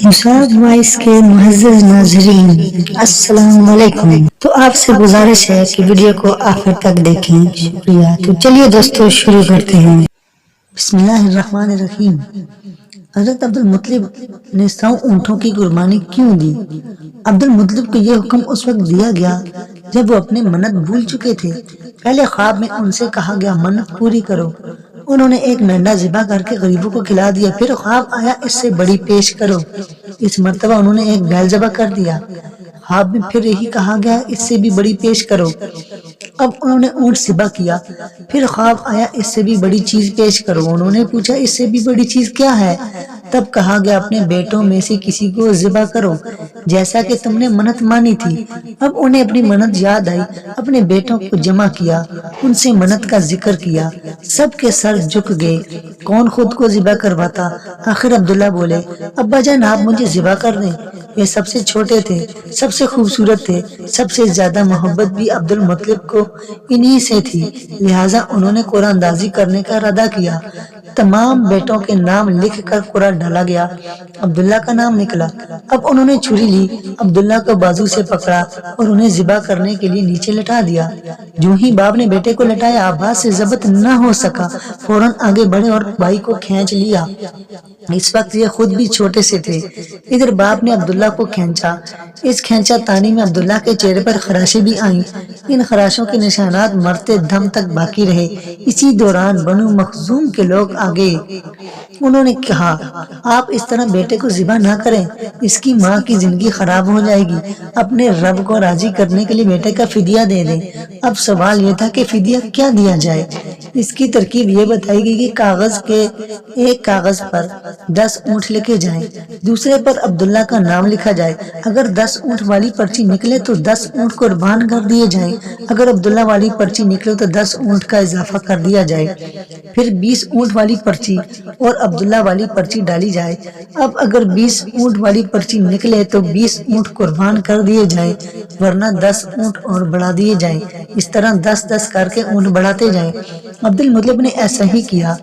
مساد voice کے معزز ناظرین السلام علیکم۔ تو آپ سے گزارش ہے کہ ویڈیو کو آخر تک دیکھیں، شکریہ۔ تو چلیے دوستو شروع کرتے ہیں۔ بسم اللہ الرحمن الرحیم۔ حضرت عبد المطلب نے 100 اونٹوں کی قربانی کیوں دی؟ عبد المطلب کو یہ حکم اس وقت دیا گیا جب وہ اپنے منت بھول چکے تھے۔ پہلے خواب میں ان سے کہا گیا منت پوری کرو۔ انہوں نے ایک مینڈا ذبح کر کے غریبوں کو کھلا دیا۔ پھر خواب آیا اس سے بڑی پیش کرو۔ اس مرتبہ انہوں نے ایک بیل ذبح کر دیا۔ خواب میں پھر یہی کہا گیا اس سے بھی بڑی پیش کرو۔ اب انہوں نے اونٹ ذبح کیا۔ پھر خواب آیا اس سے بھی بڑی چیز پیش کرو۔ انہوں نے پوچھا اس سے بھی بڑی چیز کیا ہے؟ تب کہا گیا اپنے بیٹوں میں سے کسی کو ذبح کرو جیسا کہ تم نے منت مانی تھی۔ اب انہیں اپنی منت یاد آئی، اپنے بیٹوں کو جمع کیا، ان سے منت کا ذکر کیا۔ سب کے سر جھک گئے، کون خود کو ذبح کرواتا؟ آخر عبداللہ بولے ابا جان آپ مجھے ذبح کر دیں۔ یہ سب سے چھوٹے تھے، سب سے خوبصورت تھے، سب سے زیادہ محبت بھی عبد المطلب کو انہی سے تھی، لہٰذا انہوں نے قرعہ اندازی کرنے کا ارادہ کیا۔ تمام بیٹوں کے نام لکھ کر قرعہ ڈالا گیا۔ عبداللہ کا نام نکلا۔ اب انہوں نے چھری لی، عبداللہ کو بازو سے پکڑا اور انہیں ذبح کرنے کے لیے نیچے لٹا دیا۔ جو ہی باپ نے بیٹے کو لٹایا آواز سے ضبط نہ ہو سکا، فوراً آگے بڑھے اور بھائی کو کھینچ لیا۔ اس وقت یہ خود بھی چھوٹے سے تھے۔ ادھر باپ نے عبداللہ کو کھینچا۔ اس کھینچا تانی میں عبداللہ کے چہرے پر خراشیں بھی آئیں۔ ان خراشوں کے نشانات مرتے دم تک باقی رہے۔ اسی دوران بنو مخزوم کے لوگ آگے۔ انہوں نے کہا آپ اس طرح بیٹے کو ذبح نہ کریں، اس کی ماں کی زندگی خراب ہو جائے گی۔ اپنے رب کو راضی کرنے کے لیے بیٹے کا فدیہ دے دیں۔ اب سوال یہ تھا کہ فدیہ کیا دیا جائے؟ اس کی ترکیب یہ بتائی گئی کہ ایک کاغذ پر 10 اونٹ لکھے جائیں، دوسرے پر عبداللہ کا نام لکھا جائے۔ اگر 10 اونٹ والی پرچی نکلے تو 10 اونٹ قربان کر دیے جائیں، اگر عبداللہ والی پرچی نکلے تو 10 اونٹ کا اضافہ کر دیا جائے۔ پھر 20 اونٹ والی پرچی اور عبداللہ والی پرچی ڈالی جائے۔ اب اگر 20 اونٹ والی پرچی نکلے تو 20 اونٹ قربان کر دیے جائیں، ورنہ 10 اونٹ اور بڑھا دیے جائیں۔ اس طرح 10-10 کر کے اونٹ بڑھاتے جائیں۔ عبد المطلب نے ایسا ہی کیا،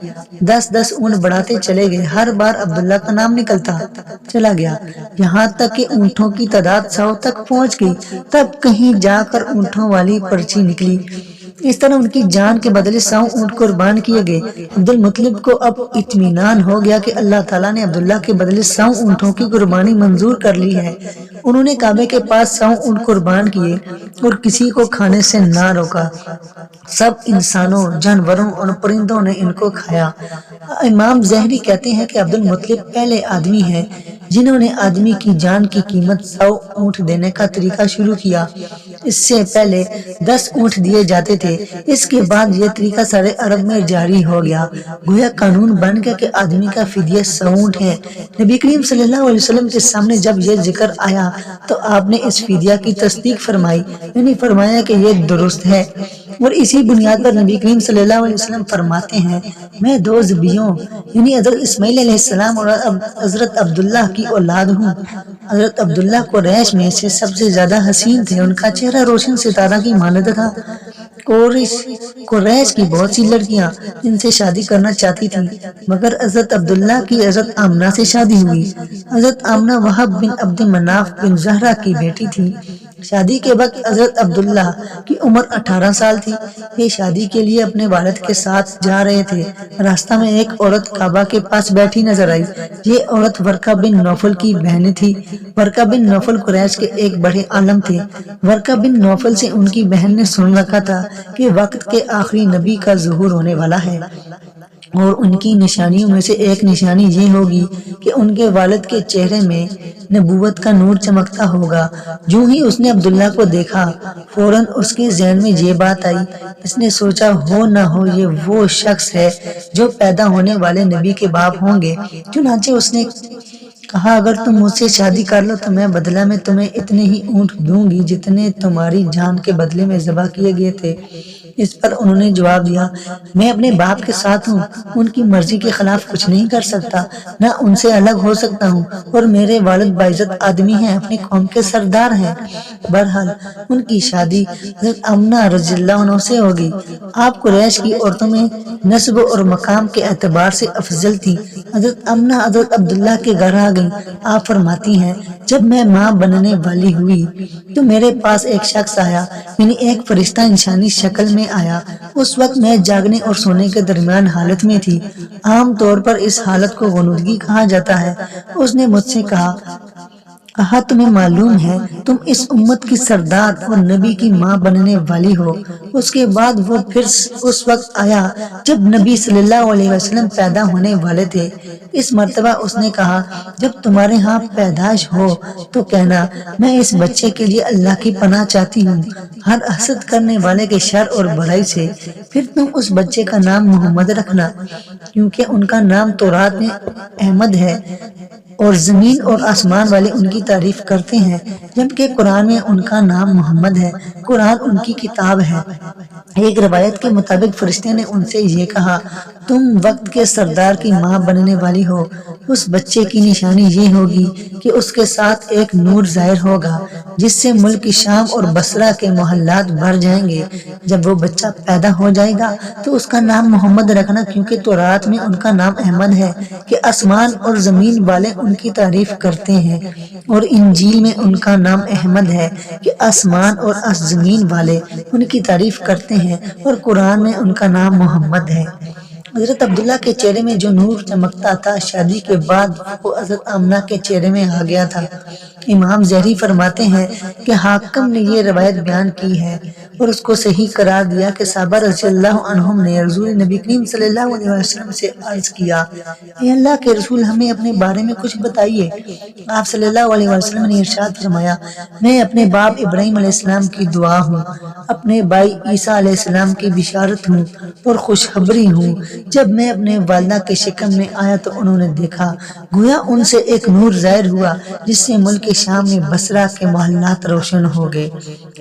10-10 اونٹ بڑھاتے چلے گئے۔ ہر بار عبداللہ کا نام نکلتا چلا گیا، یہاں تک کہ اونٹوں کی تعداد 100 تک پہنچ گئی۔ تب کہیں جا کر اونٹوں والی پرچی نکلی۔ اس طرح ان کی جان کے بدلے 100 اونٹ قربان کیے گئے۔ عبد المطلب کو اب اطمینان ہو گیا کہ اللہ تعالیٰ نے عبداللہ کے بدلے 100 اونٹوں کی قربانی منظور کر لی ہے۔ انہوں نے کعبے کے پاس 100 اونٹ قربان کیے اور کسی کو کھانے سے نہ روکا۔ سب انسانوں، جانوروں اور پرندوں نے ان کو کھایا۔ امام زہری کہتے ہیں کہ عبد المطلب پہلے آدمی ہیں جنہوں نے آدمی کی جان کی قیمت 100 اونٹ دینے کا طریقہ شروع کیا۔ اس سے پہلے 10 اونٹ دیے جاتے تھے۔ اس کے بعد یہ طریقہ سارے عرب میں جاری ہو گیا، گویا قانون بن گیا کہ آدمی کا فدیہ 100 اونٹ ہے۔ نبی کریم صلی اللہ علیہ وسلم کے سامنے جب یہ ذکر آیا تو آپ نے اس فدیہ کی تصدیق فرمائی، یعنی فرمایا کہ یہ درست ہے، اور اسی بنیاد پر نبی کریم صلی اللہ علیہ وسلم فرماتے ہیں میں 2 ذبیحوں یعنی حضرت اسماعیل علیہ السلام اور حضرت عبداللہ کی اولاد ہوں۔ حضرت عبداللہ قریش میں سے سب سے زیادہ حسین تھے، ان کا چہرہ روشن ستارہ کی مانند تھا۔ قریش کی بہت سی لڑکیاں ان سے شادی کرنا چاہتی تھیں، مگر حضرت عبداللہ کی حضرت آمنہ سے شادی ہوئی۔ حضرت آمنہ وہب بن عبد مناف بن زہرہ کی بیٹی تھی۔ شادی کے وقت حضرت عبداللہ کی عمر 18 سال تھی۔ یہ شادی کے لیے اپنے والد کے ساتھ جا رہے تھے۔ راستہ میں ایک عورت کعبہ کے پاس بیٹھی نظر آئی۔ یہ عورت ورقہ بن نوفل کی بہن تھی۔ ورقہ بن نوفل قریش کے ایک بڑے عالم تھے۔ ورقہ بن نوفل سے ان کی بہن نے سن رکھا تھا کہ وقت کے آخری نبی کا ظہور ہونے والا ہے، اور ان کی نشانیوں میں سے ایک نشانی یہ ہوگی کہ ان کے والد کے چہرے میں نبوت کا نور چمکتا ہوگا۔ جو ہی اس نے عبداللہ کو دیکھا، فوراً اس کے ذہن میں یہ بات آئی۔ اس نے سوچا ہو نہ ہو یہ وہ شخص ہے جو پیدا ہونے والے نبی کے باپ ہوں گے۔ چنانچہ اس نے کہا اگر تم مجھ سے شادی کر لو تو میں بدلہ میں تمہیں اتنے ہی اونٹ دوں گی جتنے تمہاری جان کے بدلے میں ذبح کیے گئے تھے۔ اس پر انہوں نے جواب دیا، میں اپنے باپ کے ساتھ ہوں، ان کی مرضی کے خلاف کچھ نہیں کر سکتا، نہ ان سے الگ ہو سکتا ہوں، اور میرے والد باعزت آدمی ہیں، اپنی قوم کے سردار ہیں۔ بہرحال ان کی شادی حضرت آمنہ رضی اللہ عنہ سے ہوگی۔ آپ قریش کی عورتوں میں نسب اور مقام کے اعتبار سے افضل تھی۔ حضرت آمنہ حضرت عبداللہ کے گھر آ گئیں۔ آپ فرماتی ہیں، جب میں ماں بننے والی ہوئی تو میرے پاس ایک شخص آیا، یعنی ایک فرشتہ انسانی شکل میں آیا۔ اس وقت میں جاگنے اور سونے کے درمیان حالت میں تھی۔ عام طور پر اس حالت کو غنودگی کہا جاتا ہے۔ اس نے مجھ سے کہا، تمہیں معلوم ہے تم اس امت کی سردار اور نبی کی ماں بننے والی ہو۔ اس کے بعد وہ پھر اس وقت آیا جب نبی صلی اللہ علیہ وسلم پیدا ہونے والے تھے۔ اس مرتبہ اس نے کہا، جب تمہارے ہاں پیدائش ہو تو کہنا، میں اس بچے کے لیے اللہ کی پناہ چاہتی ہوں ہر حسد کرنے والے کے شر اور برائی سے۔ پھر تم اس بچے کا نام محمد رکھنا، کیونکہ ان کا نام تورات میں احمد ہے اور زمین اور آسمان والے ان کی تعریف کرتے ہیں، جبکہ قرآن میں ان کا نام محمد ہے۔ قرآن ان کی کتاب ہے۔ ایک روایت کے مطابق فرشتے نے ان سے یہ کہا، تم وقت کے سردار کی ماں بننے والی ہو۔ اس بچے کی نشانی یہ ہوگی کہ اس کے ساتھ ایک نور ظاہر ہوگا جس سے ملک شام اور بصرہ کے محلات بھر جائیں گے۔ جب وہ بچہ پیدا ہو جائے گا تو اس کا نام محمد رکھنا، کیونکہ تورات میں ان کا نام احمد ہے کہ آسمان اور زمین والے ان کی تعریف کرتے ہیں، اور انجیل میں ان کا نام احمد ہے کہ آسمان اور زمین والے ان کی تعریف کرتے ہیں، اور قرآن میں ان کا نام محمد ہے۔ حضرت عبداللہ کے چہرے میں جو نور چمکتا تھا، شادی کے بعد وہ حضرت آمنہ کے چہرے میں آ گیا تھا۔ امام زہری فرماتے ہیں کہ حاکم نے یہ روایت بیان کی ہے اور اس کو صحیح قرار دیا کہ صحابہ رضی اللہ عنہم نے رسول نبی کریم صلی اللہ علیہ وسلم سے عرض کیا، اے اللہ کے رسول، ہمیں اپنے بارے میں کچھ بتائیے۔ آپ صلی اللہ علیہ وسلم نے ارشاد فرمایا، میں اپنے باپ ابراہیم علیہ السلام کی دعا ہوں، اپنے بھائی عیسیٰ علیہ السلام کی بشارت ہوں اور خوشخبری ہوں۔ جب میں اپنے والدہ کے شکم میں آیا تو انہوں نے دیکھا، گویا ان سے ایک نور ظاہر ہوا جس سے ملک شام میں بصرہ کے محلات روشن ہو گئے۔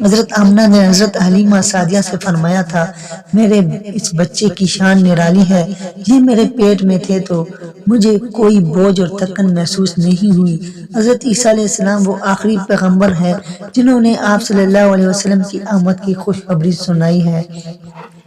حضرت آمنہ نے حضرت حلیمہ سعدیہ سے فرمایا تھا، میرے اس بچے کی شان نرالی ہے، یہ میرے پیٹ میں تھے تو مجھے کوئی بوجھ اور تھکن محسوس نہیں ہوئی۔ حضرت عیسیٰ علیہ السلام وہ آخری پیغمبر ہیں جنہوں نے آپ صلی اللہ علیہ وسلم کی آمد کی خوشخبری سنائی ہے۔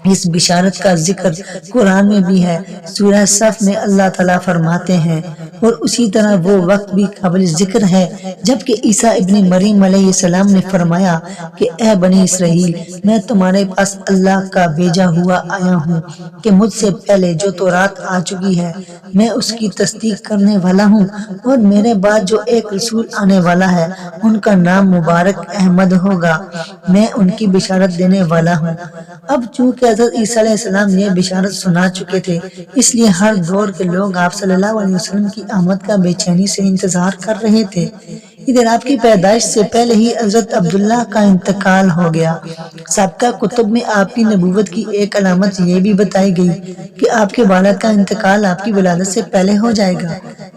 اس بشارت کا ذکر قرآن میں بھی ہے۔ سورہ صف میں اللہ تعالیٰ فرماتے ہیں، اور اسی طرح وہ وقت بھی قابل ذکر ہے جبکہ عیسیٰ ابن مریم علیہ السلام نے فرمایا کہ اے بنی اسرائیل، میں تمہارے پاس اللہ کا بھیجا ہوا آیا ہوں کہ مجھ سے پہلے جو تورات آ چکی ہے میں اس کی تصدیق کرنے والا ہوں، اور میرے بعد جو ایک رسول آنے والا ہے ان کا نام مبارک احمد ہوگا، میں ان کی بشارت دینے والا ہوں۔ اب چونکہ حضرت عیسیٰ علیہ السلام یہ بشارت سنا چکے تھے، اس لیے ہر دور کے لوگ آپ صلی اللہ علیہ وسلم کی آمد کا بے چینی سے انتظار کر رہے تھے۔ ادھر آپ کی پیدائش سے پہلے ہی حضرت عبداللہ کا انتقال ہو گیا۔ سابقہ کتب میں آپ کی نبوت کی ایک علامت یہ بھی بتائی گئی کہ آپ کے والد کا انتقال آپ کی ولادت سے پہلے ہو جائے گا۔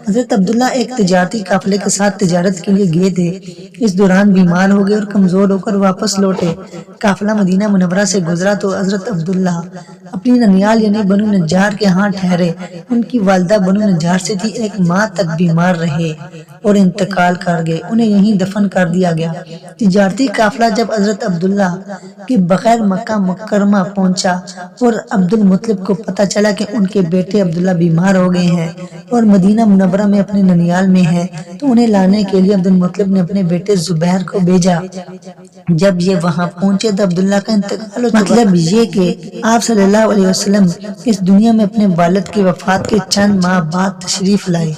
حضرت عبداللہ ایک تجارتی قافلے کے ساتھ تجارت کے لیے گئے تھے، اس دوران بیمار ہو گئے اور کمزور ہو کر واپس لوٹے۔ قافلہ مدینہ منورہ سے گزرا تو حضرت عبداللہ اپنی ننیال یعنی بنو نجار کے ہاں ٹھہرے۔ ان کی والدہ بنو نجار سے تھی، ایک ماہ تک بیمار رہے اور انتقال کر گئے، انہیں یہیں دفن کر دیا گیا۔ تجارتی قافلہ جب حضرت عبداللہ کے بغیر مکہ مکرمہ پہنچا اور عبد المطلب کو پتہ چلا کہ ان کے بیٹے عبداللہ بیمار ہو گئے ہیں اور مدینہ منورہ میں اپنے ننیال میں ہیں، تو انہیں لانے کے لیے عبد المطلب نے اپنے بیٹے زبیر کو بھیجا۔ جب یہ وہاں پہنچے تو عبداللہ کا انتقال ہو چکا۔ مطلب یہ کہ آپ صلی اللہ علیہ وسلم اس دنیا میں اپنے والد کی وفات کے چند ماہ بعد تشریف لائے۔